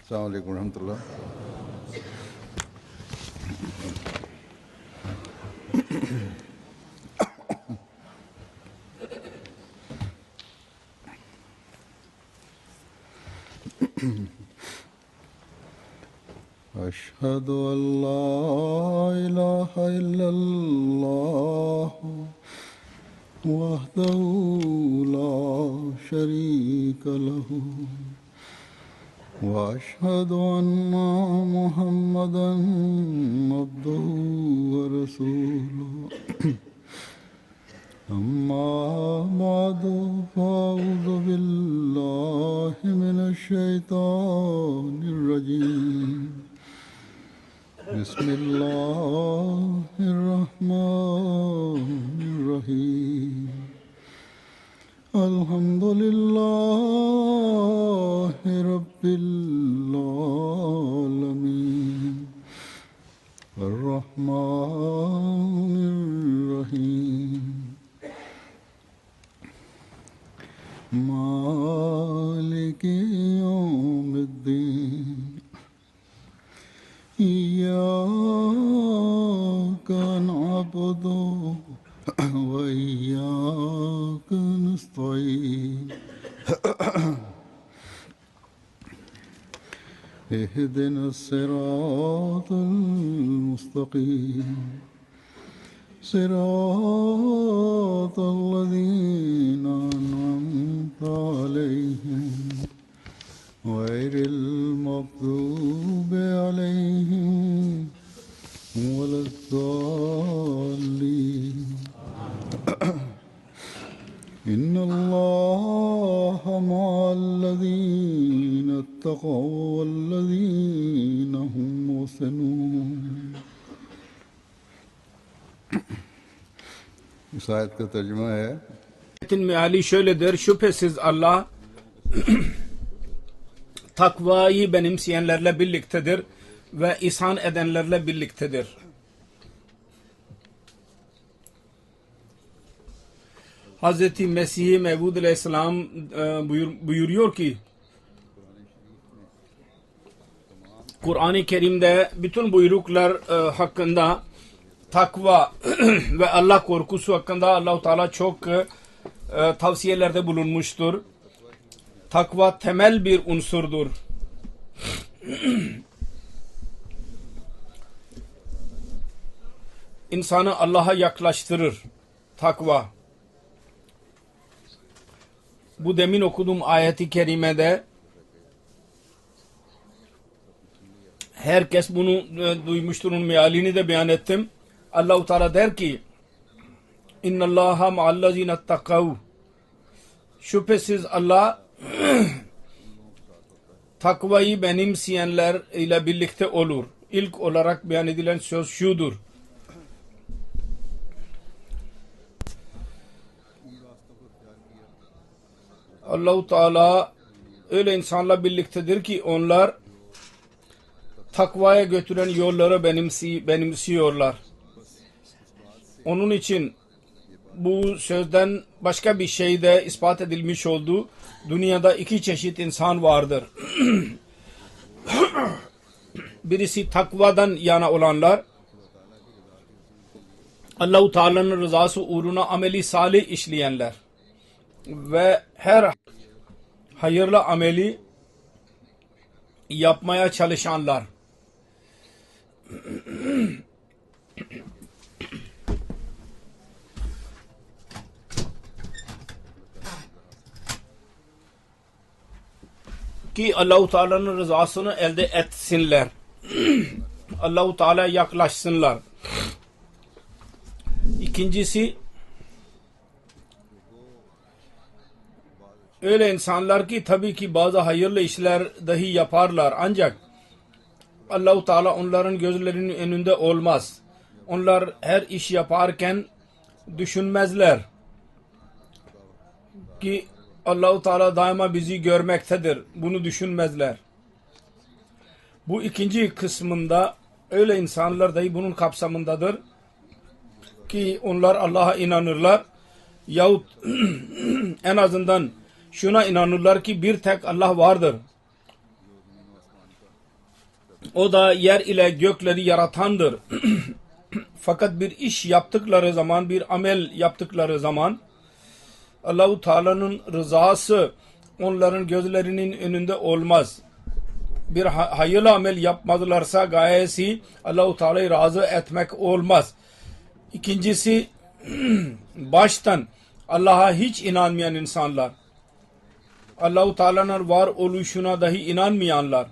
Esselamu Aleyküm ve Rahmetullah. أشهد أن لا إله إلا الله وحده لا شريك له وأشهد أن محمدا عبده ورسوله أما بعد فأعوذ بالله من الشيطان الرجيم بسم الله الرحمن الرحيم الحمد لله رب العالمين الرحمن الرحيم مالك يوم الدين إياك نعبد وإياك نستعين اهدنا الصراط المستقيم صراط الذين أنعمت عليهم غير المغضوب عليهم ولا الضالين إن الله مع الذين اتقوا والذين هم محسنون. इस आयत का तर्जुमा है Ayetin meali şöyledir: şüphesiz Allah takvayı benimseyenlerle birliktedir ve ihsan edenlerle birliktedir. Hz. Mesih Mevud Aleyhisselam buyuruyor ki Kur'an-ı Kerim'de bütün buyruklar hakkında takva ve Allah korkusu hakkında Allah-u Teala çok tavsiyelerde bulunmuştur. Takva temel bir unsurdur. İnsanı Allah'a yaklaştırır takva. Bu demin okuduğum ayeti kerimede herkes bunu duymuştur, onun mealini de beyan ettim. Allah-u Teala der ki İnnallâhe ma'allezînettekav, şüphesiz Allah takvayı benimseyenler ile birlikte olur. İlk olarak beyan edilen söz şudur: Allah-u Teala öyle insanla birliktedir ki onlar takvaya götüren yolları benimsiyorlar. Onun için bu sözden başka bir şey de ispat edilmiş oldu. Dünyada iki çeşit insan vardır. Birisi takvadan yana olanlar, Allah-u Teala'nın rızası uğruna ameli salih işleyenler ve her hayırlı ameli yapmaya çalışanlar. Ki Allah-u Teala'nın rızasını elde etsinler. Allah-u Teala'ya yaklaşsınlar. İkincisi, öyle insanlar ki tabii ki bazı hayırlı işler dahi yaparlar, ancak Allah-u Teala onların gözlerinin önünde olmaz. Onlar her iş yaparken düşünmezler ki Allah-u Teala daima bizi görmektedir. Bunu düşünmezler. Bu ikinci kısmında öyle insanlar dahi bunun kapsamındadır ki onlar Allah'a inanırlar yahut en azından şuna inanırlar ki bir tek Allah vardır. O da yer ile gökleri yaratandır. Fakat bir iş yaptıkları zaman, bir amel yaptıkları zaman Allah-u Teala'nın rızası onların gözlerinin önünde olmaz. Bir hayırlı amel yapmadılarsa gayesi Allah-u Teala'yı razı etmek olmaz. İkincisi baştan Allah'a hiç inanmayan insanlar, Allah-u Teala'nın var oluşuna dahi inanmayanlar,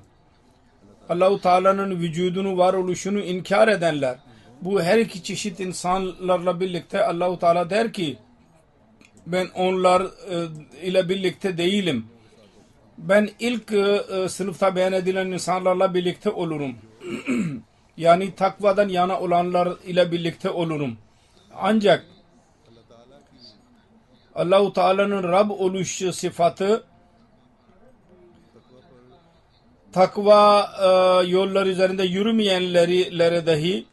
Allah-u Teala'nın vücudunu, var oluşunu inkar edenler, bu her iki çeşit insanlarla birlikte Allah-u Teala der ki ben onlar ile birlikte değilim. Ben ilk sınıfta beyan edilen insanlarla birlikte olurum. Yani takvadan yana olanlar ile birlikte olurum. Ancak Allah-u Teala'nın Rab oluş sıfatı takva yolları üzerinde yürümeyenlere dahi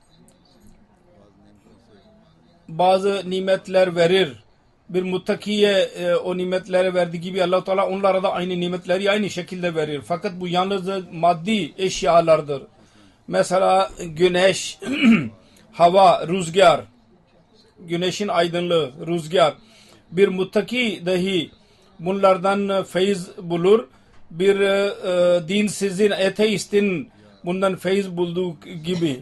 bazı nimetler verir. Bir muttakiye o nimetleri verdiği gibi Allah-u Teala onlara da aynı nimetleri aynı şekilde verir. Fakat bu yalnız maddi eşyalardır. Mesela güneş, hava, rüzgar, güneşin aydınlığı, rüzgar. Bir muttaki dahi bunlardan feyiz bulur. Bir dinsizin, ateistin bundan feyiz bulduğu gibi.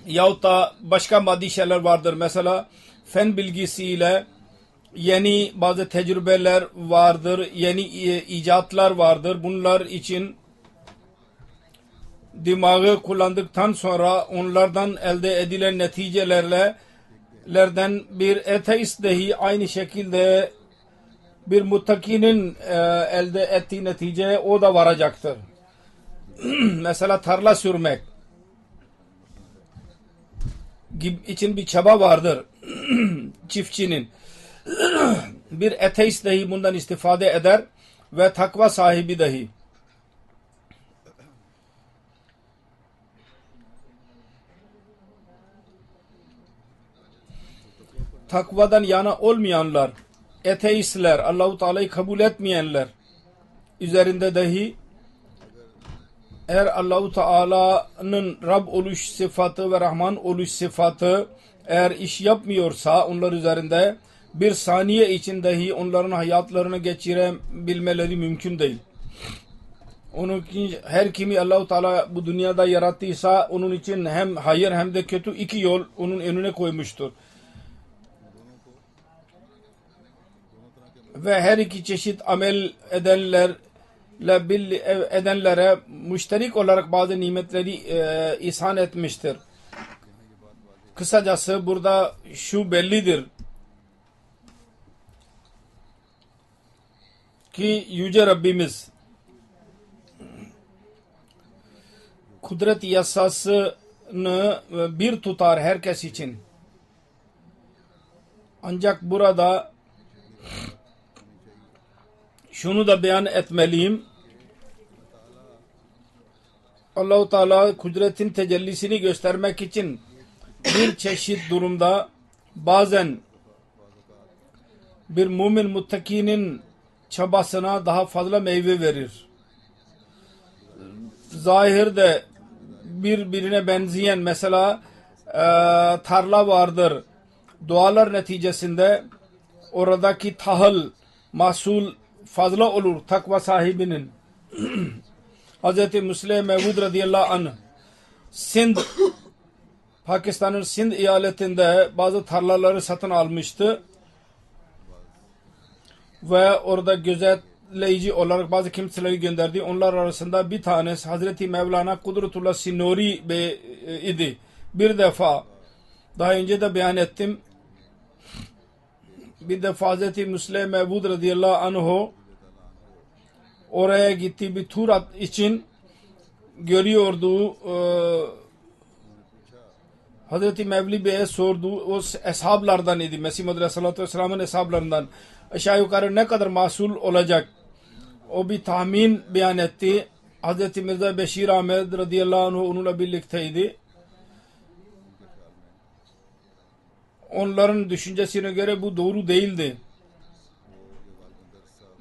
Yahut da başka maddi şeyler vardır. Mesela fen bilgisiyle yeni bazı tecrübeler vardır. Yeni icatlar vardır. Bunlar için dimağı kullandıktan sonra onlardan elde edilen neticelerden bir ateist dahi aynı şekilde bir muttakinin elde ettiği neticeye o da varacaktır. Mesela tarla sürmek için bir çaba vardır çiftçinin. Bir ateist dahi bundan istifade eder ve takva sahibi dahi. Takvadan yana olmayanlar, ateistler, Allah-u Teala'yı kabul etmeyenler üzerinde dahi eğer Allah-u Teala'nın Rab oluş sıfatı ve Rahman oluş sıfatı eğer iş yapmıyorsa onlar üzerinde bir saniye için dahi onların hayatlarını geçirebilmeleri mümkün değil. Onun için her kimi Allah-u Teala bu dünyada yarattıysa onun için hem hayır hem de kötü iki yol onun önüne koymuştur. Ve her iki çeşit amel edenlere müşterik olarak bazı nimetleri ihsan etmiştir. Kısacası burada şu bellidir ki Yüce Rabbimiz kudret yasasını bir tutar herkes için. Ancak burada şunu da beyan etmeliyim. Allah-u Teala kudretin tecellisini göstermek için bir çeşit durumda bazen bir mümin muttakinin çabasına daha fazla meyve verir. Zahirde birbirine benzeyen mesela tarla vardır. Dualar neticesinde oradaki tahıl, mahsul fazla olur takva sahibinin. Hz. Müslim Mevud radıyallahu anh Pakistan'ın Sind eyaletinde bazı tarlaları satın almıştı ve orada gözetleyici olarak bazı kimseleri gönderdi. Onlar arasında bir tanesi Hazreti Mevlana Kudretullah Sinori idi. Bir defa daha önce de beyan ettim. Bir defa Hz. Müslim Mevud radıyallahu anh oraya gitti bir tur için görüyordu. Hazreti Mevli Bey'e sordu. O eshablardan idi. Mesih Muhammed Aleyhisselatü Vesselam'ın eshablarından. Aşağı yukarı ne kadar mahsul olacak? O bir tahmin beyan etti. Hazreti Mirza Beşir Ahmed radıyallahu anh onunla birlikteydi. Onların düşüncesine göre bu doğru değildi.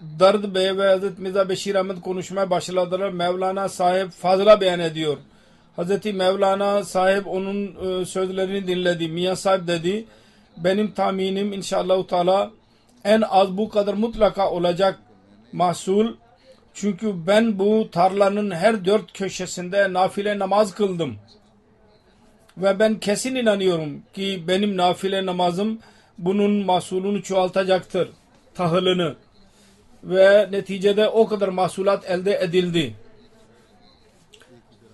Dard Bey ve Hazreti Mirza Beşir Ahmet konuşmaya başladılar. Mevlana sahip fazla beyan ediyor. Hazreti Mevlana sahip onun sözlerini dinledi. Miyan sahip dedi, benim tahminim inşallah Teala en az bu kadar mutlaka olacak mahsul. Çünkü ben bu tarlanın her dört köşesinde nafile namaz kıldım. Ve ben kesin inanıyorum ki benim nafile namazım bunun mahsulunu çoğaltacaktır. Tahılını. Ve neticede o kadar mahsulat elde edildi.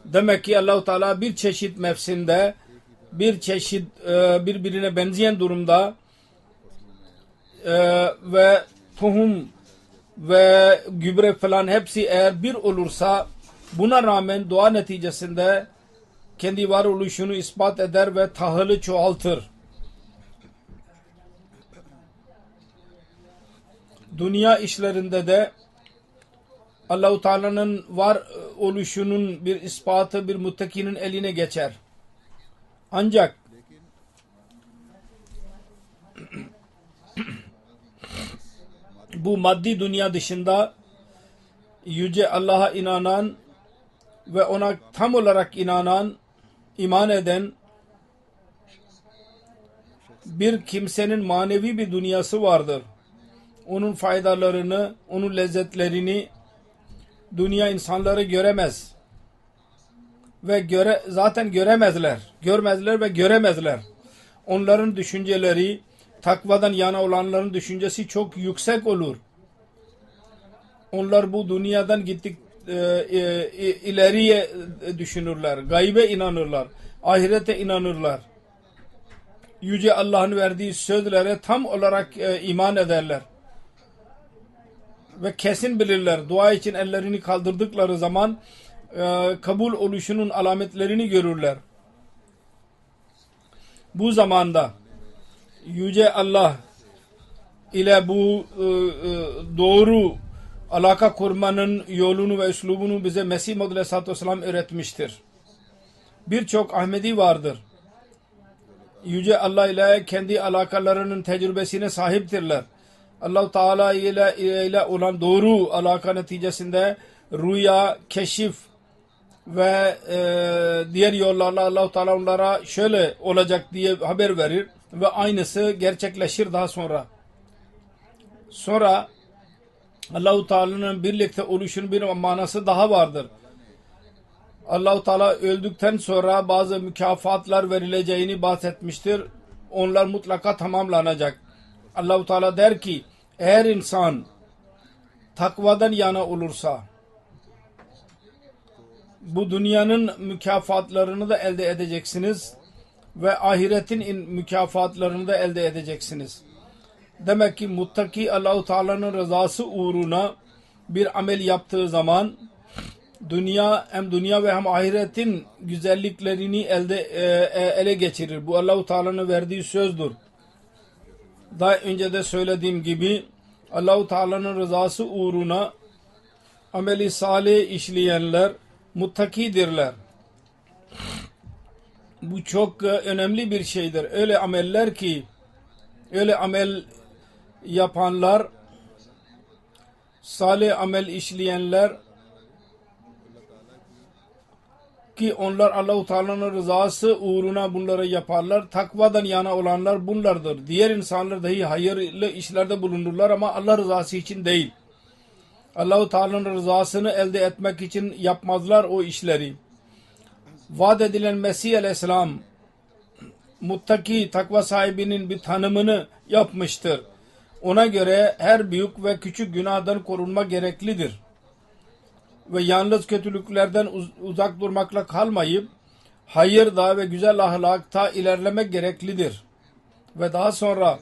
Demek ki Allah-u Teala bir çeşit mevsimde, bir çeşit birbirine benzeyen durumda ve tohum ve gübre falan hepsi eğer bir olursa, buna rağmen dua neticesinde kendi varoluşunu ispat eder ve tahılı çoğaltır. Dünya işlerinde de Allah-u Teala'nın var oluşunun bir ispatı bir muttakinin eline geçer. Ancak bu maddi dünya dışında Yüce Allah'a inanan ve ona tam olarak inanan, iman eden bir kimsenin manevi bir dünyası vardır. Onun faydalarını, onun lezzetlerini dünya insanları göremez. Ve zaten göremezler. Görmezler ve göremezler. Onların düşünceleri, takvadan yana olanların düşüncesi çok yüksek olur. Onlar bu dünyadan gittik ileriye düşünürler. Gaybe inanırlar. Ahirete inanırlar. Yüce Allah'ın verdiği sözlere tam olarak iman ederler. Ve kesin bilirler. Dua için ellerini kaldırdıkları zaman kabul oluşunun alametlerini görürler. Bu zamanda Yüce Allah ile bu doğru alaka kurmanın yolunu ve üslubunu bize Mesih Maud Aleyhisselatü Vesselam öğretmiştir. Birçok Ahmedi vardır. Yüce Allah ile kendi alakalarının tecrübesine sahiptirler. Allah-u Teala ile olan doğru alaka neticesinde rüya, keşif ve diğer yollarla Allah-u Teala onlara şöyle olacak diye haber verir ve aynısı gerçekleşir daha sonra. Sonra Allah-u Teala'nın birlikte oluşunun bir manası daha vardır. Allah-u Teala öldükten sonra bazı mükafatlar verileceğini bahsetmiştir. Onlar mutlaka tamamlanacak. Allah-u Teala der ki, eğer insan takvadan yana olursa bu dünyanın mükafatlarını da elde edeceksiniz ve ahiretin mükafatlarını da elde edeceksiniz. Demek ki muttaki Allah-u Teala'nın rızası uğruna bir amel yaptığı zaman hem dünya ve hem ahiretin güzelliklerini ele geçirir. Bu Allah-u Teala'nın verdiği sözdür. Daha önce de söylediğim gibi Allah-u Teala'nın rızası uğruna ameli salih işleyenler muttakidirler. Bu çok önemli bir şeydir. Öyle ameller ki, öyle amel yapanlar, salih amel işleyenler ki onlar Allah-u Teala'nın rızası uğruna bunları yaparlar. Takvadan yana olanlar bunlardır. Diğer insanlar dahi hayırlı işlerde bulunurlar ama Allah rızası için değil. Allah-u Teala'nın rızasını elde etmek için yapmazlar o işleri. Vaat edilen Mesih Aleyhisselam muttaki takva sahibinin bir tanımını yapmıştır. Ona göre her büyük ve küçük günahdan korunma gereklidir. Ve yalnız kötülüklerden uzak durmakla kalmayıp hayırda ve güzel ahlakta ilerlemek gereklidir. Ve daha sonra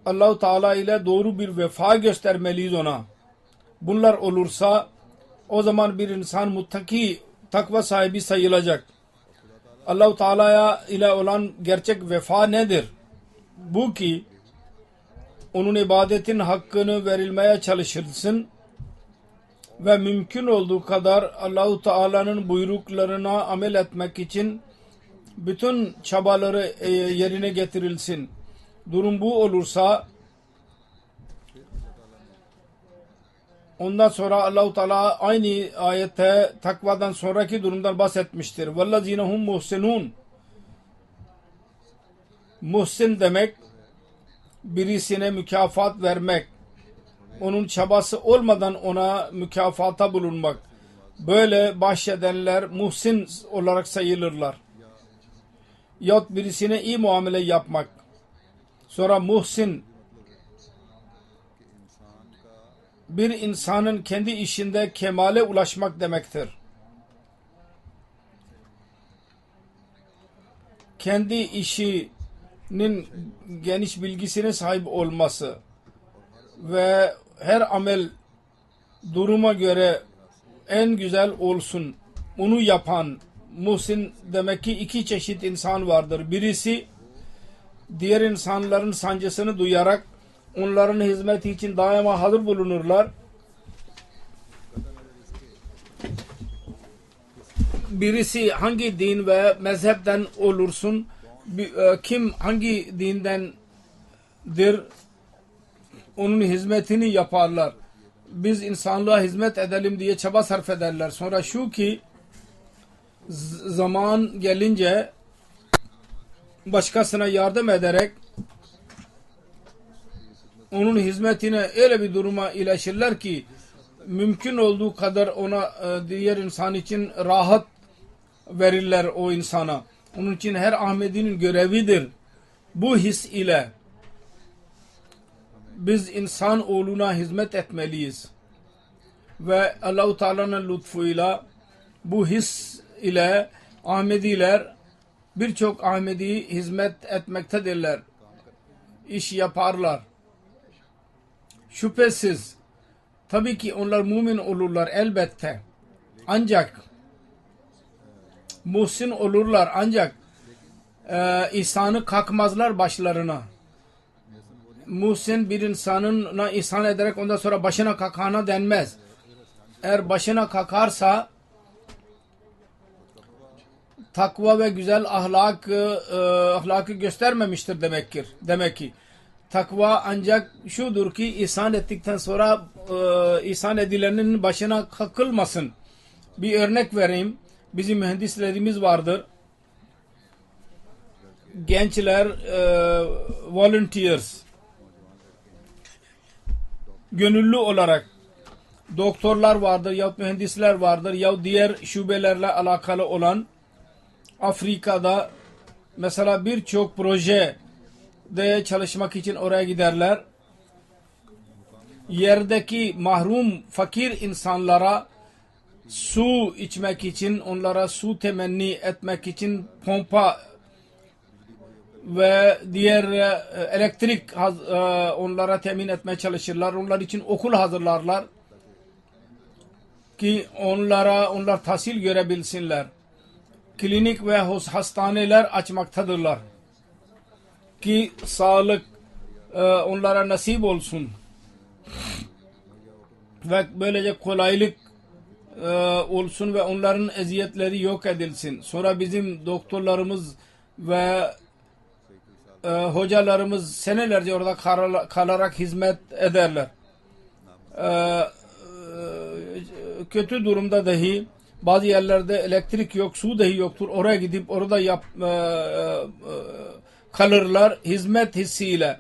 Allah-u Teala ile doğru bir vefa göstermeliyiz ona. Bunlar olursa o zaman bir insan muttaki takva sahibi sayılacak. Allah-u Teala ile olan gerçek vefa nedir? Bu ki onun ibadetin hakkını verilmeye çalışırsın ve mümkün olduğu kadar Allah-u Teala'nın buyruklarına amel etmek için bütün çabaları yerine getirilsin. Durum bu olursa Ondan sonra Allah-u Teala aynı ayette takvadan sonraki durumdan bahsetmiştir. وَالَّذ۪ينَ هُمْ مُحْسِنُونَ. Muhsin demek birisine mükafat vermek. Onun çabası olmadan ona mükafata bulunmak. Böyle bahşedenler muhsin olarak sayılırlar. Yahut birisine iyi muamele yapmak. Sonra muhsin bir insanın kendi işinde kemale ulaşmak demektir. Kendi işinin geniş bilgisine sahip olması ve her amel duruma göre en güzel olsun. Onu yapan muhsin demek ki iki çeşit insan vardır. Birisi diğer insanların sancısını duyarak onların hizmeti için daima hazır bulunurlar. Birisi hangi din ve mezhepten olursun, kim hangi dindendir, onun hizmetini yaparlar. Biz insanlığa hizmet edelim diye çaba sarf ederler. Sonra şu ki zaman gelince başkasına yardım ederek onun hizmetine öyle bir duruma iletişirler ki mümkün olduğu kadar ona diğer insan için rahat verirler o insana. Onun için her Ahmedi'nin görevidir. Bu his ile biz insan oğluna hizmet etmeliyiz. Ve Allah-u Teala'nın lütfuyla bu his ile Ahmediler birçok Ahmedi hizmet etmektedirler. İş yaparlar. Şüphesiz tabii ki onlar mümin olurlar elbette. Ancak muhsin olurlar ancak ihsanı kalkmazlar başlarına. Muhsin bir insanına ihsan ederek ondan sonra başına kakana denmez. Eğer başına kakarsa takva ve güzel ahlakı göstermemiştir demektir. Demek ki takva ancak şudur ki ihsan ettikten sonra ihsan edilenin başına kakılmasın. Bir örnek vereyim. Bizim mühendislerimiz vardır. Gençler volunteers gönüllü olarak doktorlar vardır yahut mühendisler vardır yahut diğer şubelerle alakalı olan Afrika'da mesela birçok projede çalışmak için oraya giderler. Yerdeki mahrum fakir insanlara su içmek için, onlara su temenni etmek için pompa ve diğer elektrik onlara temin etmeye çalışırlar. Onlar için okul hazırlarlar ki onlar tahsil görebilsinler. Klinik ve hastaneler açmaktadırlar ki sağlık onlara nasip olsun ve böylece kolaylık olsun ve onların eziyetleri yok edilsin. Sonra bizim doktorlarımız ve hocalarımız senelerce orada kalarak hizmet ederler. Kötü durumda dahi bazı yerlerde elektrik yok, su dahi yoktur. Oraya gidip orada kalırlar hizmet hissiyle.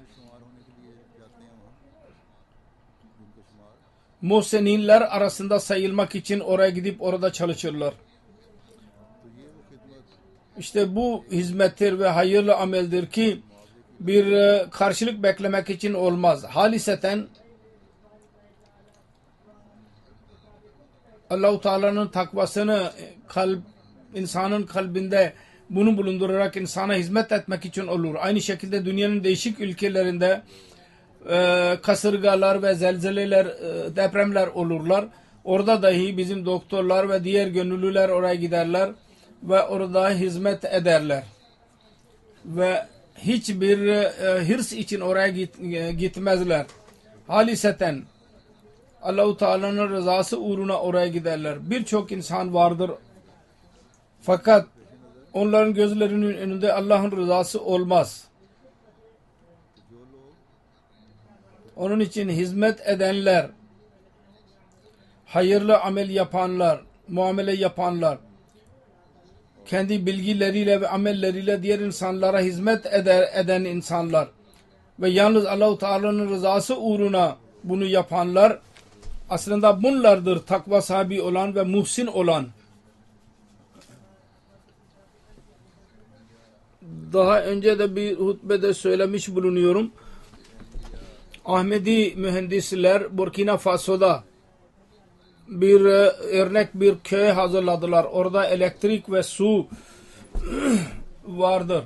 Muhsinler arasında sayılmak için oraya gidip orada çalışırlar. İşte bu hizmettir ve hayırlı ameldir ki bir karşılık beklemek için olmaz. Haliseten Allah-u Teala'nın takvasını insanın kalbinde bunu bulundurarak insana hizmet etmek için olur. Aynı şekilde dünyanın değişik ülkelerinde kasırgalar ve zelzeleler, depremler olurlar. Orada dahi bizim doktorlar ve diğer gönüllüler oraya giderler ve orada hizmet ederler. Ve hiçbir hırs için oraya gitmezler. Haliseten Allah-u Teala'nın rızası uğruna oraya giderler. Birçok insan vardır. Fakat onların gözlerinin önünde Allah'ın rızası olmaz. Onun için hizmet edenler hayırlı amel yapanlar, muamele yapanlar, kendi bilgileriyle ve amelleriyle diğer insanlara hizmet eden insanlar ve yalnız Allah-u Teala'nın rızası uğruna bunu yapanlar aslında bunlardır takva sahibi olan ve muhsin olan. Daha önce de bir hutbede söylemiş bulunuyorum. Ahmedi mühendisler Burkina Faso'da bir örnek bir köy hazırladılar. Orada elektrik ve su vardır.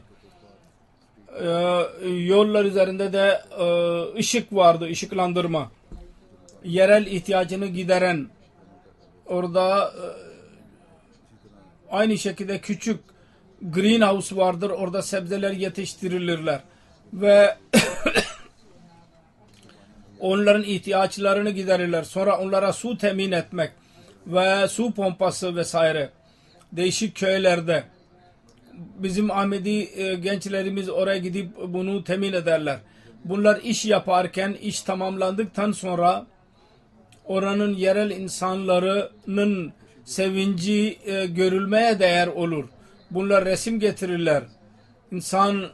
Yollar üzerinde de ışık vardı, ışıklandırma. Yerel ihtiyacını gideren, orada aynı şekilde küçük greenhouse vardır. Orada sebzeler yetiştirilirler ve onların ihtiyaçlarını giderirler. Sonra onlara su temin etmek ve su pompası vesaire değişik köylerde bizim Ahmedi gençlerimiz oraya gidip bunu temin ederler. Bunlar iş yaparken iş tamamlandıktan sonra oranın yerel insanların sevinci görülmeye değer olur. Bunlar resim getirirler. İnsan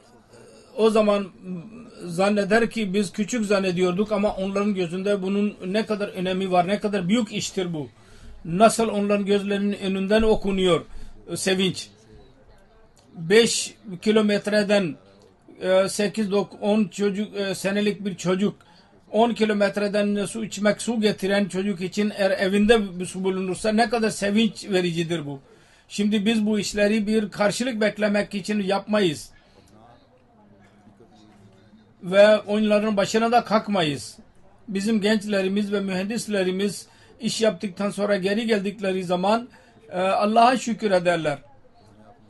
o zaman zanneder ki biz küçük zannediyorduk ama onların gözünde bunun ne kadar önemi var, ne kadar büyük iştir bu. Nasıl onların gözlerinin önünden okunuyor sevinç. 5 kilometreden 8-10 çocuk senelik bir çocuk 10 kilometreden su getiren çocuk için eğer evinde su bulunursa ne kadar sevinç vericidir bu. Şimdi biz bu işleri bir karşılık beklemek için yapmayız. Ve onların başına da kalkmayız. Bizim gençlerimiz ve mühendislerimiz iş yaptıktan sonra geri geldikleri zaman Allah'a şükür ederler.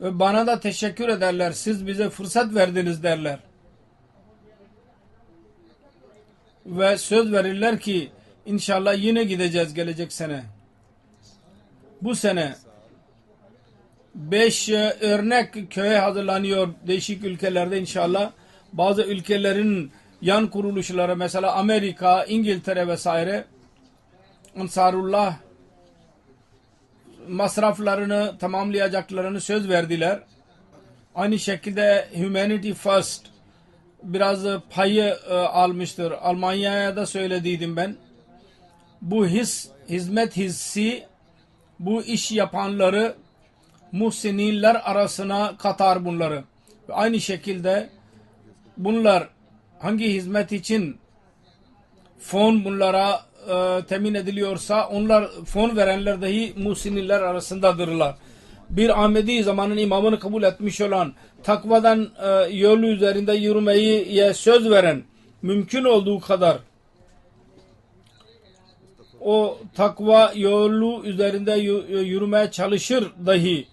Ve bana da teşekkür ederler. Siz bize fırsat verdiniz derler. Ve söz verirler ki inşallah yine gideceğiz gelecek sene. Bu sene 5 örnek köye hazırlanıyor değişik ülkelerde inşallah. Bazı ülkelerin yan kuruluşları mesela Amerika, İngiltere vesaire Ansarullah masraflarını tamamlayacaklarını söz verdiler. Aynı şekilde Humanity First biraz payı almıştır. Almanya'ya da söylediydim ben. Bu hizmet hissi bu iş yapanları muhsinler arasına katar bunları. Ve aynı şekilde bunlar hangi hizmet için fon bunlara temin ediliyorsa onlar fon verenler dahi muhsinler arasındadırlar. Bir Ahmedi zamanın imamını kabul etmiş olan takvadan yolu üzerinde yürümeyi söz veren mümkün olduğu kadar o takva yolu üzerinde yürümeye çalışır dahi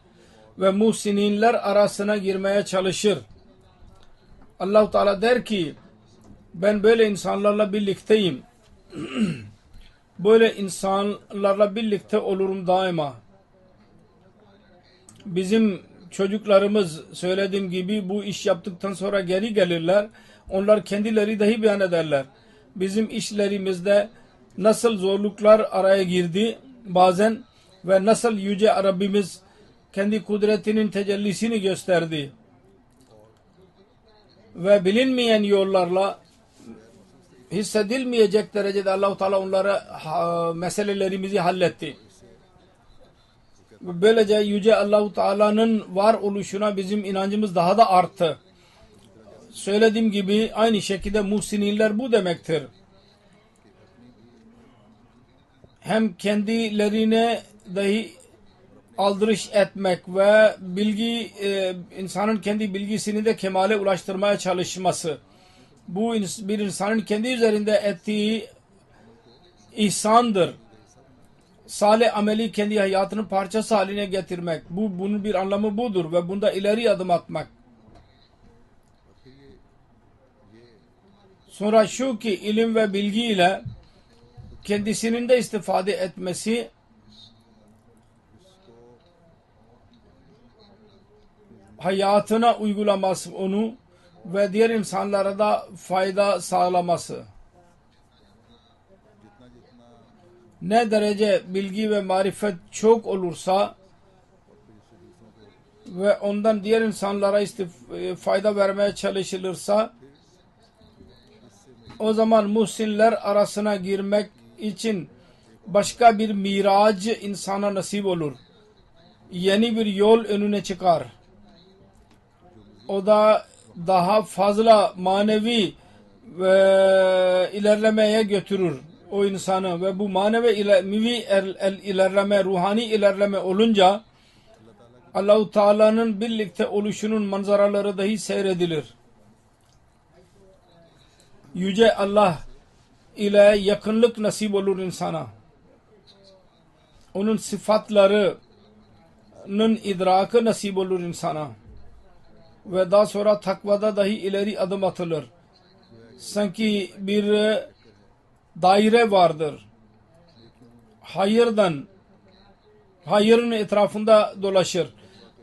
ve muhsinler arasına girmeye çalışır. Allah-u Teala der ki ben böyle insanlarla birlikteyim. Böyle insanlarla birlikte olurum daima. Bizim çocuklarımız söylediğim gibi bu iş yaptıktan sonra geri gelirler. Onlar kendileri dahi beyan ederler. Bizim işlerimizde nasıl zorluklar araya girdi bazen ve nasıl Yüce Rabbimiz kendi kudretinin tecellisini gösterdi. Ve bilinmeyen yollarla hissedilmeyecek derecede Allah-u Teala onlara meselelerimizi halletti. Böylece Yüce Allah-u Teala'nın var oluşuna bizim inancımız daha da arttı. Söylediğim gibi aynı şekilde muhsinler bu demektir. Hem kendilerine dahi aldırış etmek ve bilgi insanın kendi bilgisini de kemale ulaştırmaya çalışması. Bu bir insanın kendi üzerinde ettiği ihsandır. Salih ameli kendi hayatının parçası haline getirmek. Bunun bir anlamı budur ve bunda ileri adım atmak. Sonra şu ki ilim ve bilgiyle kendisinin de istifade etmesi hayatına uygulaması onu ve diğer insanlara da fayda sağlaması. ne derece bilgi ve marifet çok olursa ve ondan diğer insanlara fayda vermeye çalışılırsa, o zaman muhsinler arasına girmek için başka bir miraç insana nasip olur. Yeni bir yol önüne çıkar. O da daha fazla manevi ve ilerlemeye götürür o insanı ve bu manevi ilerleme, ruhani ilerleme olunca Allah-u Teala'nın birlikte oluşunun manzaraları dahi seyredilir. Yüce Allah ile yakınlık nasip olur insana. Onun sıfatlarının idrakı nasip olur insana. Ve daha sonra takvada dahi ileri adım atılır. Sanki bir daire vardır. Hayırın etrafında dolaşır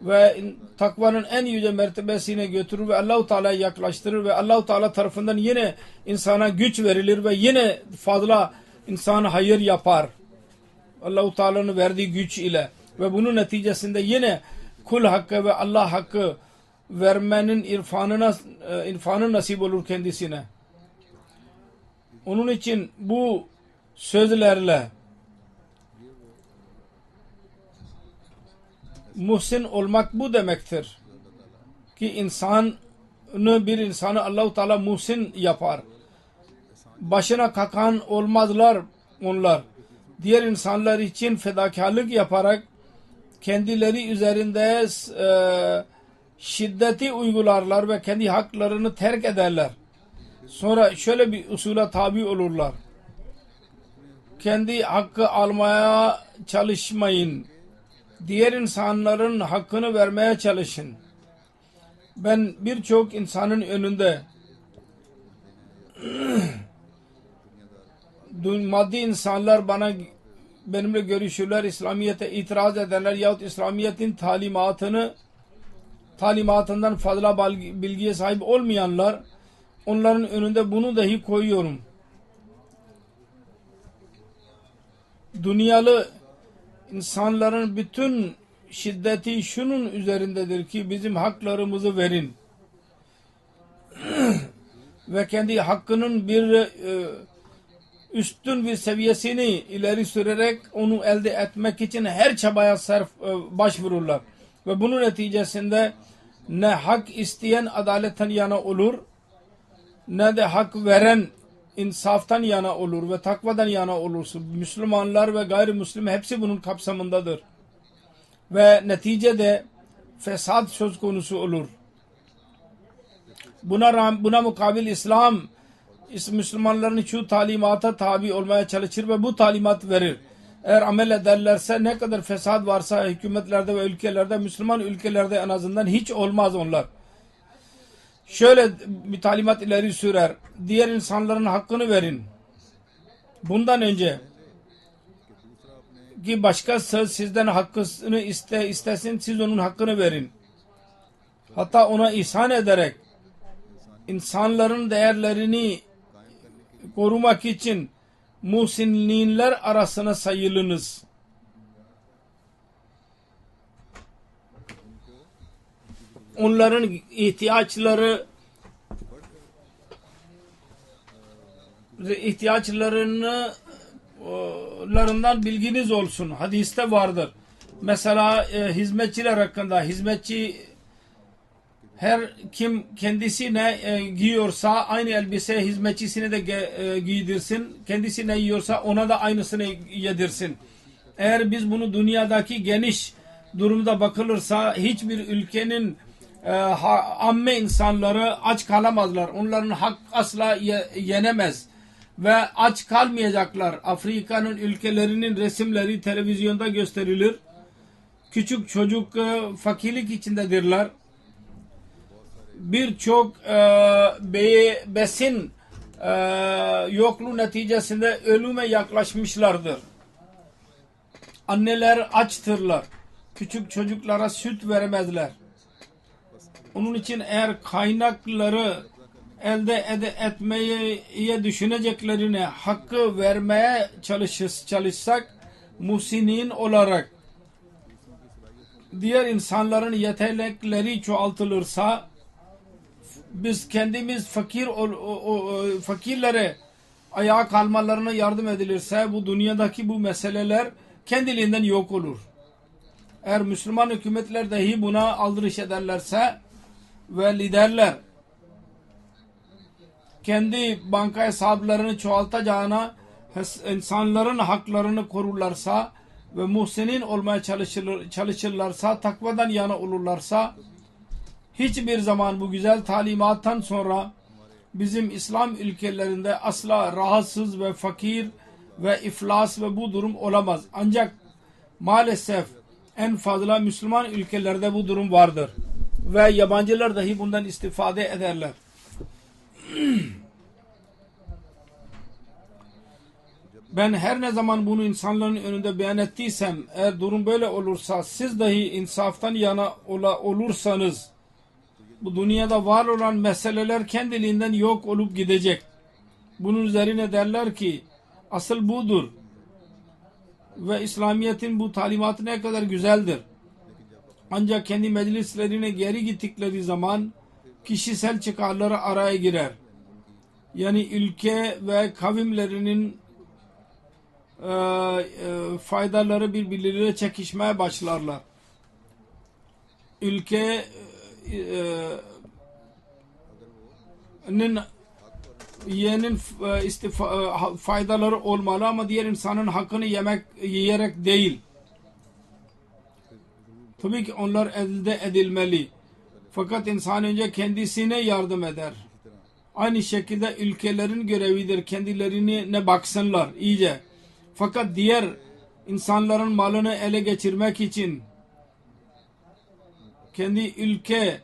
ve takvanın en yüce mertebesine götürür ve Allah-u Teala'ya yaklaştırır ve Allah-u Teala tarafından yine insana güç verilir ve yine fazla insan hayır yapar. Allah-u Teala'nın verdiği güç ile ve bunun neticesinde yine kul hakkı ve Allah hakkı vermenin irfanı nasip olur kendisine. Onun için bu sözlerle muhsin olmak bu demektir ki bir insanı Allah-u Teala muhsin yapar. Başına kakan olmazlar onlar. Diğer insanlar için fedakarlık yaparak kendileri üzerinde şiddeti uygularlar ve kendi haklarını terk ederler. Sonra şöyle bir usula tabi olurlar. Kendi hakkı almaya çalışmayın. Diğer insanların hakkını vermeye çalışın. Ben birçok insanın önünde maddi insanlar benimle görüşürler, İslamiyet'e itiraz ederler yahut İslamiyet'in talimatından fazla bilgiye sahip olmayanlar, onların önünde bunu dahi koyuyorum. Dünyalı insanların bütün şiddeti şunun üzerindedir ki bizim haklarımızı verin. Ve kendi hakkının bir üstün bir seviyesini ileri sürerek onu elde etmek için her çabaya başvururlar. Ve bunun neticesinde ne hak isteyen adaletten yana olur, ne de hak veren insaftan yana olur ve takvadan yana olursun. Müslümanlar ve gayrimüslim hepsi bunun kapsamındadır. Ve neticede fesat söz konusu olur. Buna mukabil İslam Müslümanların şu talimata tabi olmaya çalışır ve bu talimat verir. Eğer amel ederlerse ne kadar fesat varsa hükümetlerde ve ülkelerde, Müslüman ülkelerde en azından hiç olmaz onlar. Şöyle bir talimat ileri sürer. Diğer insanların hakkını verin. Bundan önce ki başkası sizden hakkını istesin, siz onun hakkını verin. Hatta ona ihsan ederek insanların değerlerini korumak için muhsinler arasına sayılınız. Onların ihtiyaçlarından bilginiz olsun. Hadiste vardır. Mesela hizmetçiler hakkında, hizmetçi her kim kendisi ne giyiyorsa aynı elbise hizmetçisine de giydirsin. Kendisi ne yiyorsa ona da aynısını yedirsin. Eğer biz bunu dünyadaki geniş durumda bakılırsa hiçbir ülkenin amme insanları aç kalamazlar. Onların hak asla yenemez. Ve aç kalmayacaklar. Afrika'nın ülkelerinin resimleri televizyonda gösterilir. Küçük çocuk fakirlik içindedirler. Birçok besin yokluğu neticesinde ölüme yaklaşmışlardır. Anneler açtırlar. Küçük çocuklara süt veremezler. Onun için eğer kaynakları etmeyi düşüneceklerine hakkı vermeye çalışsak, muhsinin olarak diğer insanların yetenekleri çoğaltılırsa, biz kendimiz fakirlere ayağa kalmalarına yardım edilirse, bu dünyadaki bu meseleler kendiliğinden yok olur. Eğer Müslüman hükümetler dahi buna aldırış ederlerse ve liderler kendi banka hesaplarını çoğaltacağına insanların haklarını korurlarsa ve muhsinin olmaya çalışırlarsa, takvadan yana olurlarsa, hiçbir zaman bu güzel talimattan sonra bizim İslam ülkelerinde asla rahatsız ve fakir ve iflas ve bu durum olamaz. Ancak maalesef en fazla Müslüman ülkelerde bu durum vardır ve yabancılar dahi bundan istifade ederler. Ben her ne zaman bunu insanların önünde beyan ettiysem, eğer durum böyle olursa, siz dahi insaftan yana olursanız, bu dünyada var olan meseleler kendiliğinden yok olup gidecek. Bunun üzerine derler ki asıl budur ve İslamiyet'in bu talimatı ne kadar güzeldir. Ancak kendi meclislerine geri gittikleri zaman kişisel çıkarları araya girer. Yani ülke ve kavimlerinin faydaları birbirleriyle çekişmeye başlarlar. Ülkenin faydaları olmalı ama diğer insanın hakkını yiyerek değil. Tabii ki onlar elde edilmeli. Fakat insan önce kendisine yardım eder. Aynı şekilde ülkelerin görevidir. Kendilerine baksınlar iyice. Fakat diğer insanların malını ele geçirmek için kendi ülke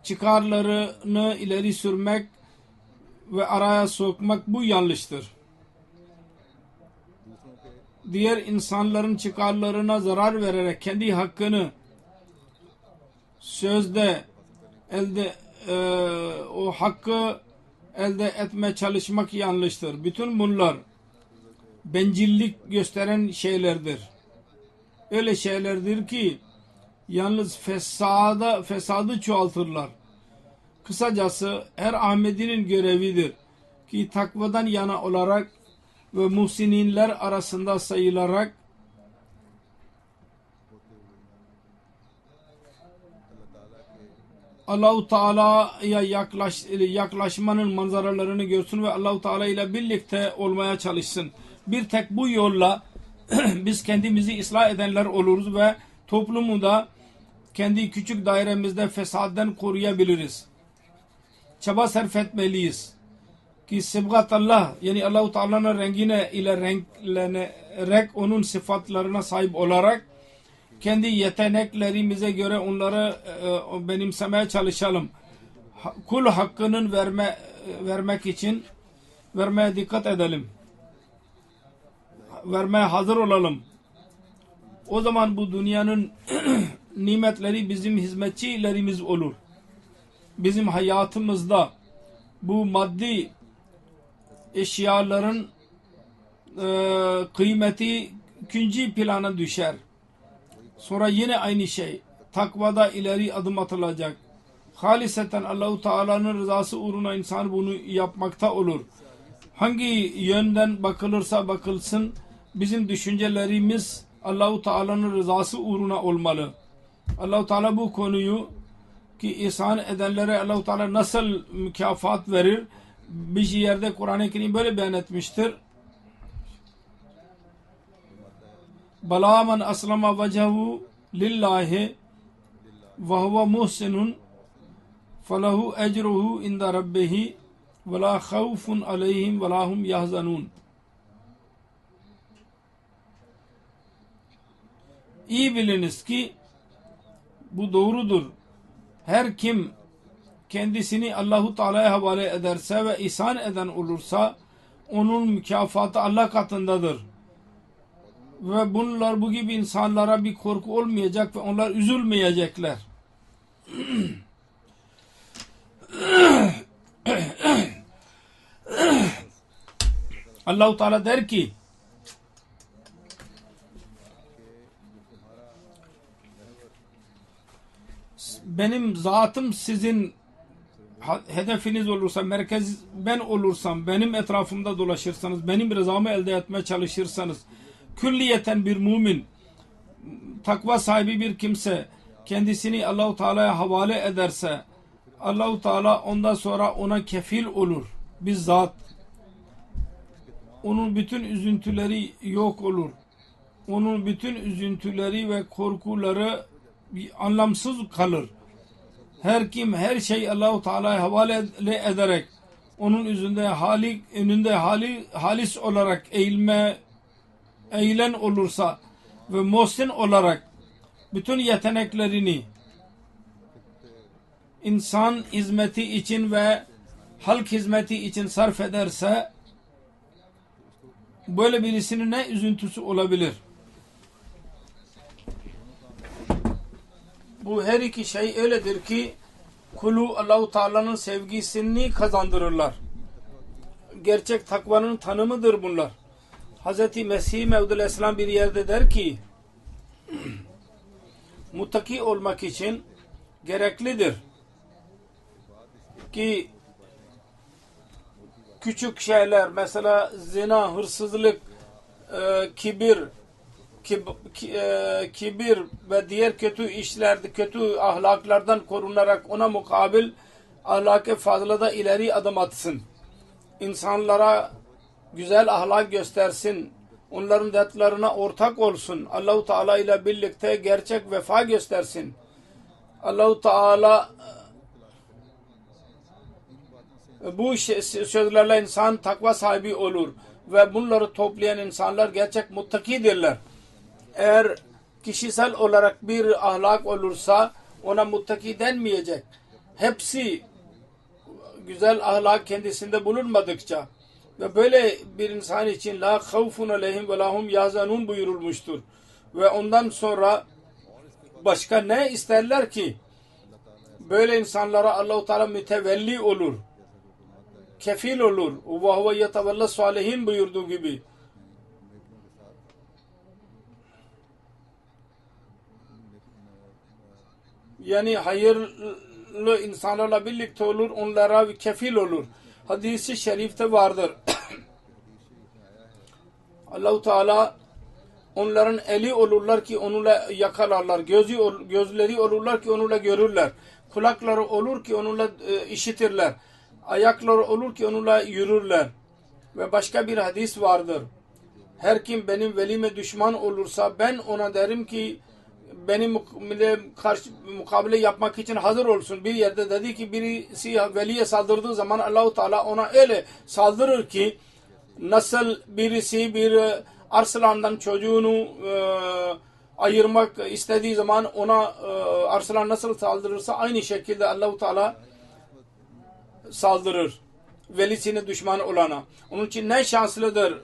çıkarlarını ileri sürmek ve araya sokmak bu yanlıştır. Diğer insanların çıkarlarına zarar vererek kendi hakkını sözde o hakkı elde etme çalışmak yanlıştır. Bütün bunlar bencillik gösteren şeylerdir. Öyle şeylerdir ki yalnız fesadı çoğaltırlar. Kısacası her Ahmedi'nin görevidir ki takvadan yana olarak ve muhsininler arasında sayılarak Allah-u Teala'ya yaklaşmanın manzaralarını görsün ve Allah-u Teala ile birlikte olmaya çalışsın. Bir tek bu yolla biz kendimizi ıslah edenler oluruz ve toplumu da kendi küçük dairemizde fesaddan koruyabiliriz. Çaba sarf etmeliyiz ki sıbgat Allah, yani Allah-u Teala'nın rengine ile renklenerek onun sıfatlarına sahip olarak kendi yeteneklerimize göre onları benimsemeye çalışalım. Kul hakkının vermek için vermeye dikkat edelim. Vermeye hazır olalım. O zaman bu dünyanın nimetleri bizim hizmetçilerimiz olur. Bizim hayatımızda bu maddi eşyaların kıymeti ikinci plana düşer. Sonra yine aynı şey. Takvada ileri adım atılacak. Haliseten Allah-u Teala'nın rızası uğruna insan bunu yapmakta olur. Hangi yönden bakılırsa bakılsın bizim düşüncelerimiz Allah-u Teala'nın rızası uğruna olmalı. Allah-u Teala bu konuyu ki ihsan edenlere Allah-u Teala nasıl mükafat verir bir yerde Kur'an-ı Kerim böyle beyan etmiştir. Bala men aslama vechehu lillahi ve huve muhsinun felahu ecruhu inda rabbihi ve la havfun aleyhim ve la hum yahzanun. İyi biliniz ki bu doğrudur. Her kim kendisini Allah-u Teala'ya havale ederse ve ihsan eden olursa onun mükafatı Allah katındadır. Ve bunlar bu gibi insanlara bir korku olmayacak ve onlar üzülmeyecekler. Allah-u Teala der ki benim zatım sizin hedefiniz olursa, merkez ben olursam, benim etrafımda dolaşırsanız, benim rızamı elde etmeye çalışırsanız, külliyeten bir mümin, takva sahibi bir kimse kendisini Allah-u Teala'ya havale ederse, Allah-u Teala ondan sonra ona kefil olur. Bizzat onun bütün üzüntüleri yok olur. Onun bütün üzüntüleri ve korkuları anlamsız kalır. Her kim her şey Allah-u Teala'ya havale ederek onun önünde halis olarak eğilen olursa ve muhsin olarak bütün yeteneklerini insan hizmeti için ve halk hizmeti için sarf ederse, böyle birisinin ne üzüntüsü olabilir? Bu her iki şey öyledir ki kulu Allah-u Teala'nın sevgisini kazandırırlar. Gerçek takvanın tanımıdır bunlar. Hz. Mesih Mevd Aleyhisselam bir yerde der ki muttaki olmak için gereklidir ki küçük şeyler, mesela zina, hırsızlık, kibir ve diğer kötü işlerde, kötü ahlaklardan korunarak ona mukabil ahlak-ı fazlada ileri adım atsın. İnsanlara güzel ahlak göstersin. Onların dertlerine ortak olsun. Allah-u Teala ile birlikte gerçek vefa göstersin. Allah-u Teala bu sözlerle insan takva sahibi olur ve bunları toplayan insanlar gerçek muttakidirler. Eğer kişisel olarak bir ahlak olursa ona muttaki denmeyecek. Hepsi güzel ahlak kendisinde bulunmadıkça ve böyle bir insan için la havfun aleyhim ve lahum yahzanun buyurulmuştur. Ve ondan sonra başka ne isterler ki? Böyle insanlara Allah-u Teala mütevelli olur. Kefil olur. Ve huve yetevella salihin buyurduğu gibi. Yani hayırlı insanlarla birlikte olur, onlara kefil olur. Hadis-i şerifte vardır. Allah-u Teala onların eli olurlar ki onunla yakalarlar. Gözleri olurlar ki onunla görürler. Kulakları olur ki onunla işitirler. Ayakları olur ki onunla yürürler. Ve başka bir hadis vardır. Her kim benim velime düşman olursa ben ona derim ki benim karşı mukabele yapmak için hazır olsun. Bir yerde dedi ki birisi veliye saldırdığı zaman Allah-u Teala ona öyle saldırır ki nasıl birisi bir arslandan çocuğunu ayırmak istediği zaman ona arslan nasıl saldırırsa aynı şekilde Allah-u Teala saldırır velisine düşman olana. Onun için ne şanslıdır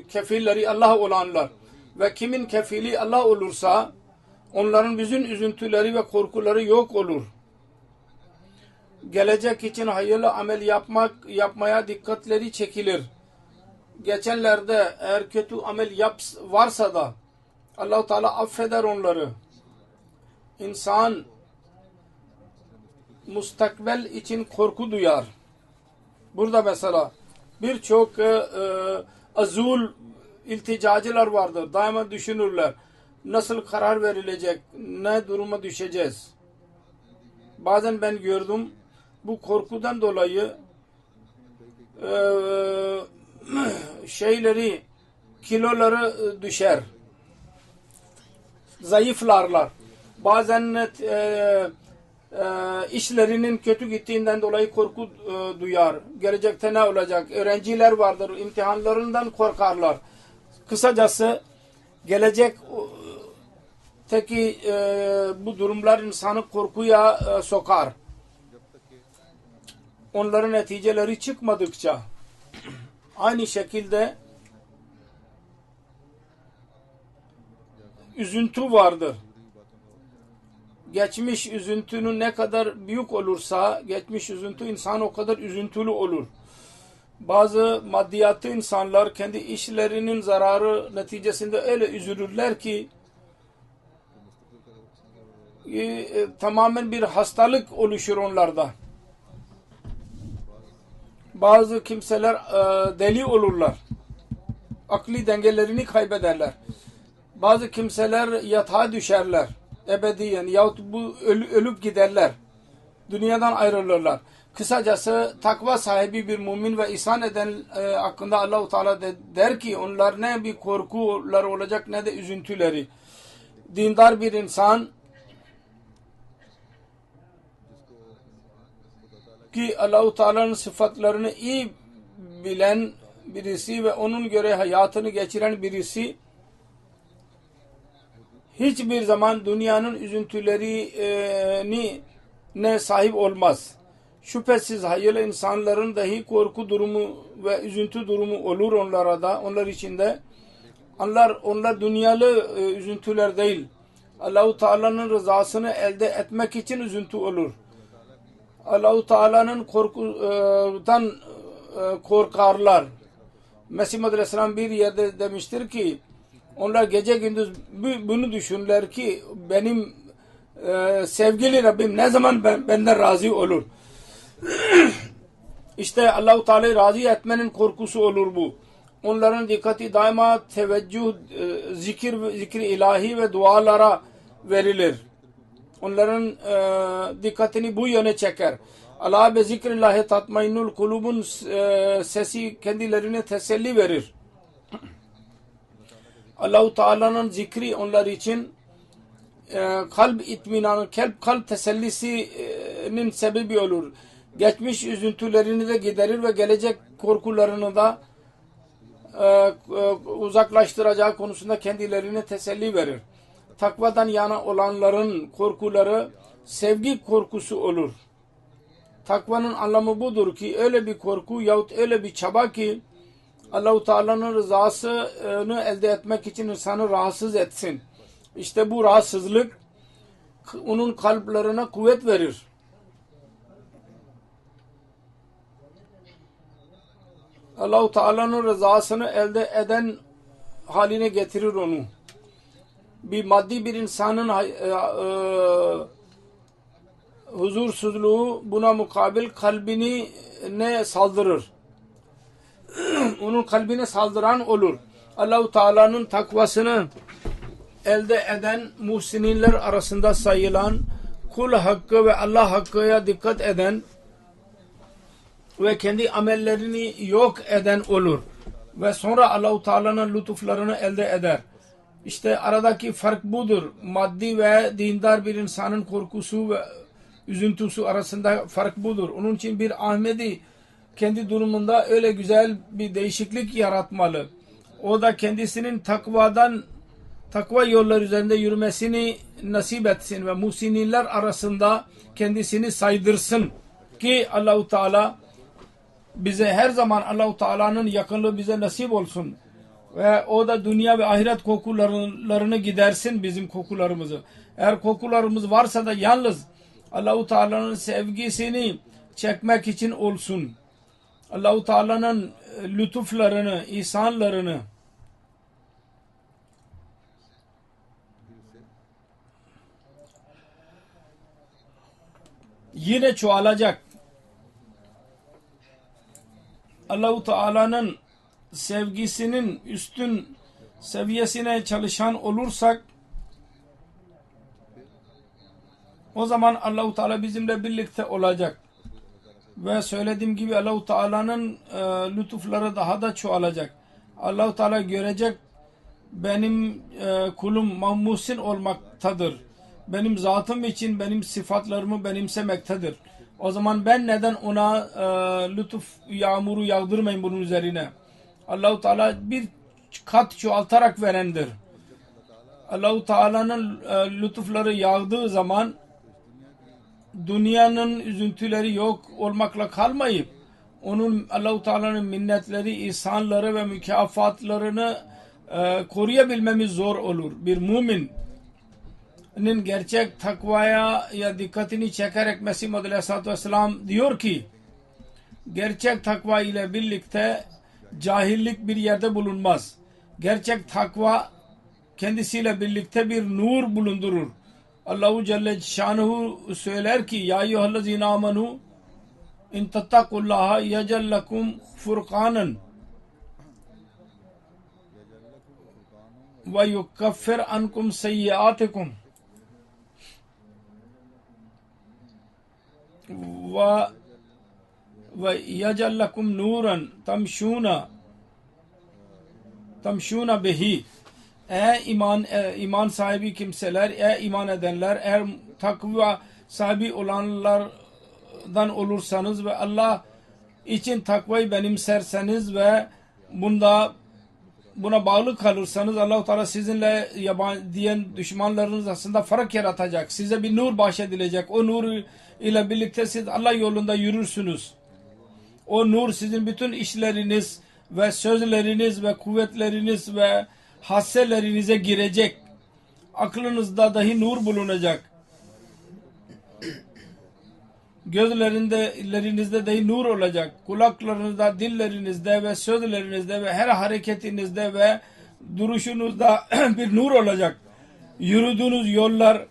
kefilleri Allah olanlar. Ve kimin kefili Allah olursa onların bütün üzüntüleri ve korkuları yok olur. Gelecek için hayırlı amel yapmaya dikkatleri çekilir. Geçenlerde eğer kötü amel varsa da Allah-u Teala affeder onları. İnsan mustakbel için korku duyar. Burada mesela birçok azul ilticacılar vardır. Daima düşünürler. Nasıl karar verilecek? Ne duruma düşeceğiz? Bazen ben gördüm bu korkudan dolayı kiloları düşer. Zayıflarlar. Bazen işlerinin kötü gittiğinden dolayı korku duyar. Gelecekte ne olacak? Öğrenciler vardır. İmtihanlarından korkarlar. Kısacası gelecekteki bu durumlar insanı korkuya sokar. Onların neticeleri çıkmadıkça aynı şekilde üzüntü vardır. Geçmiş üzüntünün ne kadar büyük olursa geçmiş üzüntü insan o kadar üzüntülü olur. Bazı maddiyatı insanlar kendi işlerinin zararı neticesinde öyle üzülürler ki tamamen bir hastalık oluşur onlarda. Bazı kimseler deli olurlar. Akli dengelerini kaybederler. Bazı kimseler yatağa düşerler ebediyen yahut ölüp giderler. Dünyadan ayrılırlar. Kısacası takva sahibi bir mümin ve ihsan eden hakkında Allah-u Teala der ki onlar ne bir korkular olacak ne de üzüntüleri. Dindar bir insan ki Allah-u Teala'nın sıfatlarını iyi bilen birisi ve onun göre hayatını geçiren birisi hiçbir zaman dünyanın üzüntülerini ne sahip olmaz. Şüphesiz hayırlı insanların dahi korku durumu ve üzüntü durumu olur onlara da, onlar içinde. Onlar dünyalı üzüntüler değil. Allah-u Teala'nın rızasını elde etmek için üzüntü olur. Allah-u Teala'nın korkudan korkarlar. Mesih Aleyhisselam bir yerde demiştir ki onlar gece gündüz bunu düşünürler ki benim sevgili Rabbim ne zaman benden razı olur. İşte Allah-u Teala'yı razı etmenin korkusu olur bu. Onların dikkati daima teveccüh, zikir ilahi ve dualara verilir. Onların dikkatini bu yöne çeker. Ala be zikrillahi tatmainnul kulubun sesi kendilerine teselli verir. Allah-u Teala'nın zikri onlar için kalp itminanı, kalp tesellisinin sebebi olur. Geçmiş üzüntülerini de giderir ve gelecek korkularını da uzaklaştıracağı konusunda kendilerine teselli verir. Takvadan yana olanların korkuları sevgi korkusu olur. Takvanın anlamı budur ki öyle bir korku yahut öyle bir çaba ki Allah-u Teala'nın rızasını elde etmek için insanı rahatsız etsin. İşte bu rahatsızlık onun kalplerine kuvvet verir. Allah-u Teala'nın rızasını elde eden haline getirir onu. Bir maddi bir insanın huzursuzluğu buna mukabil kalbini ne saldırır. Onun kalbine saldıran olur. Allah-u Teala'nın takvasını elde eden muhsinler arasında sayılan kul hakkı ve Allah hakkıya dikkat eden ve kendi amellerini yok eden olur. Ve sonra Allah-u Teala'nın lütuflarını elde eder. İşte aradaki fark budur. Maddi ve dindar bir insanın korkusu ve üzüntüsü arasında fark budur. Onun için bir Ahmedi kendi durumunda öyle güzel bir değişiklik yaratmalı. O da kendisinin takva yolları üzerinde yürümesini nasip etsin ve muhsinler arasında kendisini saydırsın ki Allah-u Teala bize her zaman Allah-u Teala'nın yakınlığı bize nasip olsun. Ve o da dünya ve ahiret kokularını gidersin bizim kokularımızı. Eğer kokularımız varsa da yalnız Allah-u Teala'nın sevgisini çekmek için olsun. Allah-u Teala'nın lütuflarını, ihsanlarını yine çoğalacak. Allah-u Teala'nın sevgisinin üstün seviyesine çalışan olursak o zaman Allah-u Teala bizimle birlikte olacak. Ve söylediğim gibi Allah-u Teala'nın lütufları daha da çoğalacak. Allah-u Teala görecek benim kulum muhsin olmaktadır. Benim zatım için benim sıfatlarımı benimsemektedir. O zaman ben neden ona lütuf yağmuru yağdırmayayım bunun üzerine? Allah-u Teala bir kat çoğaltarak verendir. Allah-u Teala'nın lütufları yağdığı zaman dünyanın üzüntüleri yok olmakla kalmayıp onun Allah-u Teala'nın minnetleri, ihsanları ve mükafatlarını koruyabilmemiz zor olur. Bir müminin gerçek takvaya dikkatini çekerek Mesih Aleyhisselatü Vesselam diyor ki Gerçek takva ile birlikte cahillik bir yerde bulunmaz. Gerçek takva kendisiyle birlikte bir nur bulundurur. Allahu Celle Şanuhu söyler ki ya eyyühellezine amenu in tattakullaha yecel lekum furkanen ve yukaffir ankum seyyiatikum ve yecel lekum nuran tamşuna bihi. İman sahibi kimseler, iman edenler, eğer takva sahibi olanlardan olursanız ve Allah için takvayı benimserseniz ve buna bağlı kalırsanız Allah-u Teala sizinle diyen düşmanlarınız aslında fark yaratacak. Size bir nur bahşedilecek. O nur ile birlikte siz Allah yolunda yürürsünüz. O nur sizin bütün işleriniz ve sözleriniz ve kuvvetleriniz ve hasselerinize girecek. Aklınızda dahi nur bulunacak. Gözlerinizde dahi nur olacak. Kulaklarınızda, dillerinizde ve sözlerinizde ve her hareketinizde ve duruşunuzda bir nur olacak. Yürüdüğünüz yollar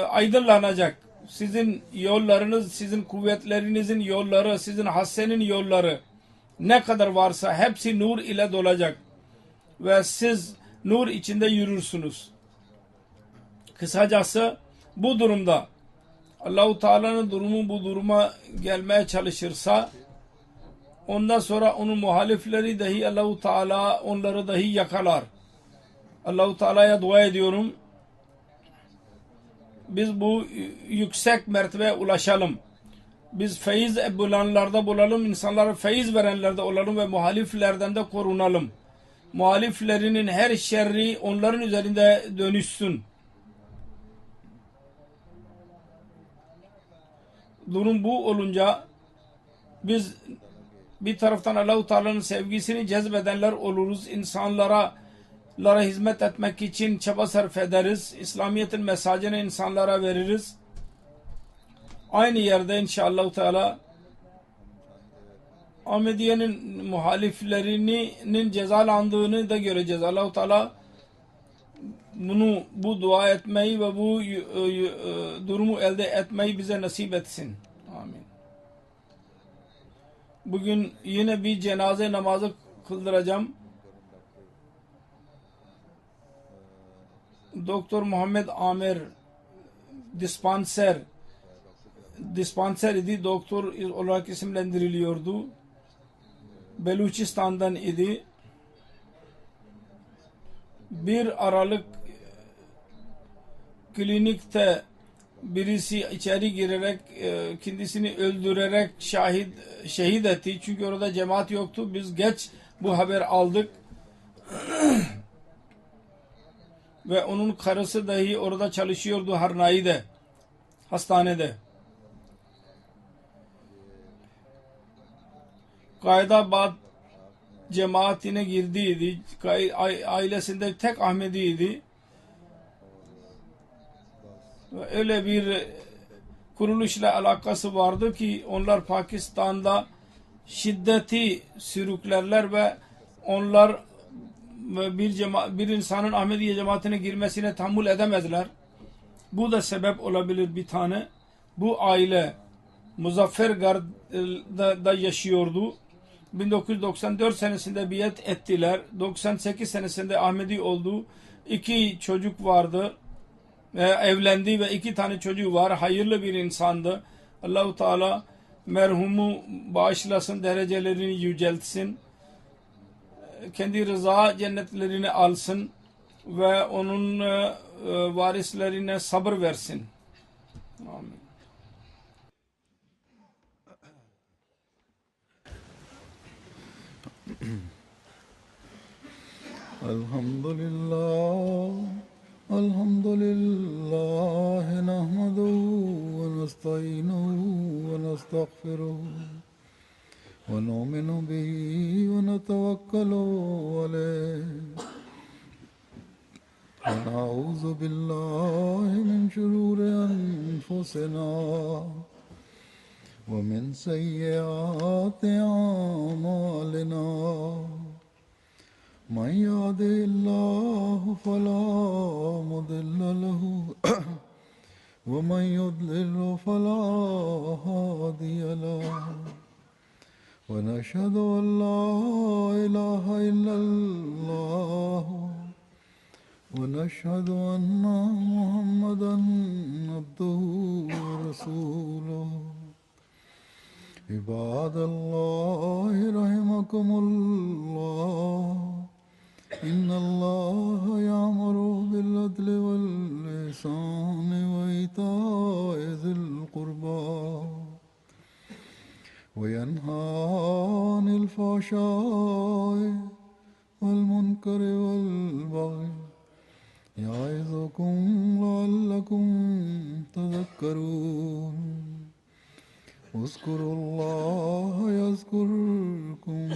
aydınlanacak. Sizin yollarınız, sizin kuvvetlerinizin yolları, sizin hassenin yolları ne kadar varsa hepsi nur ile dolacak. Ve siz nur içinde yürürsünüz. Kısacası bu durumda Allah-u Teala'nın durumu bu duruma gelmeye çalışırsa ondan sonra onun muhalifleri dahi Allah-u Teala onları dahi yakalar. Allah-u Teala'ya dua ediyorum. Biz bu yüksek mertebeye ulaşalım. Biz feyiz bulanlarda bulalım, insanlara feyiz verenlerde olalım ve muhaliflerden de korunalım. Muhaliflerinin her şerri onların üzerinde dönüşsün. Durum bu olunca biz bir taraftan Allah-u Teala'nın sevgisini cezbedenler oluruz. İnsanlara hizmet etmek için çaba sarf ederiz. İslamiyet'in mesajını insanlara veririz. Aynı yerde inşallah Teala Ahmediye'nin muhaliflerinin cezalandığını da göreceğiz. Allah-u Teala bu dua etmeyi ve bu durumu elde etmeyi bize nasip etsin. Amin. Bugün yine bir cenaze namazı kıldıracağım. Doktor Muhammed Amer dispanser idi. Doktor olarak isimlendiriliyordu. Beluçistan'dan idi. 1 Aralık klinikte birisi içeri girerek kendisini öldürerek şehit etti. Çünkü orada cemaat yoktu. Biz geç bu haber aldık. Ve onun karısı dahi orada çalışıyordu Harnai'de, hastanede. Kaidabad cemaatine girdiydi. Ailesinde tek Ahmediydi. Ve öyle bir kuruluşla alakası vardı ki onlar Pakistan'da şiddeti sürüklerler ve onlar bir insanın Ahmediye cemaatine girmesine tahammül edemezler. Bu da sebep olabilir bir tane. Bu aile Muzaffergard'da yaşıyordu. 1994 senesinde biat ettiler. 98 senesinde Ahmedi oldu. 2 çocuk vardı. Evlendi ve 2 tane çocuğu var. Hayırlı bir insandı. Allah-u Teala merhumu bağışlasın, derecelerini yüceltsin. Kendi rıza cennetlerini alsın ve onun varislerine sabır versin. Amin. Elhamdülillah nahmeduhu ve nesta'inuhu ve nestağfiruhu ve nu'minu bihi ve netevekkalu aleyh ve na'udzu billahi min şururi enfusina ومن سيئات أعمالنا من يهده الله فلا مضل له ومن يضلل فلا هادي له ونشهد أن لا إله إلا الله ونشهد أن محمدا عبده ورسوله عباد الله رحمكم الله إن الله يأمر بالعدل والإحسان وإيتاء ذي القربى وينهى عن الفحشاء والمنكر والبغي يعظكم لعلكم تذكرون اذكروا الله يذكركم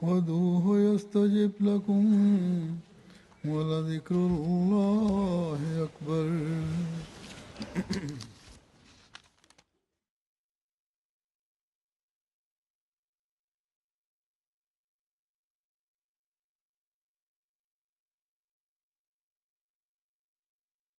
وادعوه يستجب لكم ولذكر الله أكبر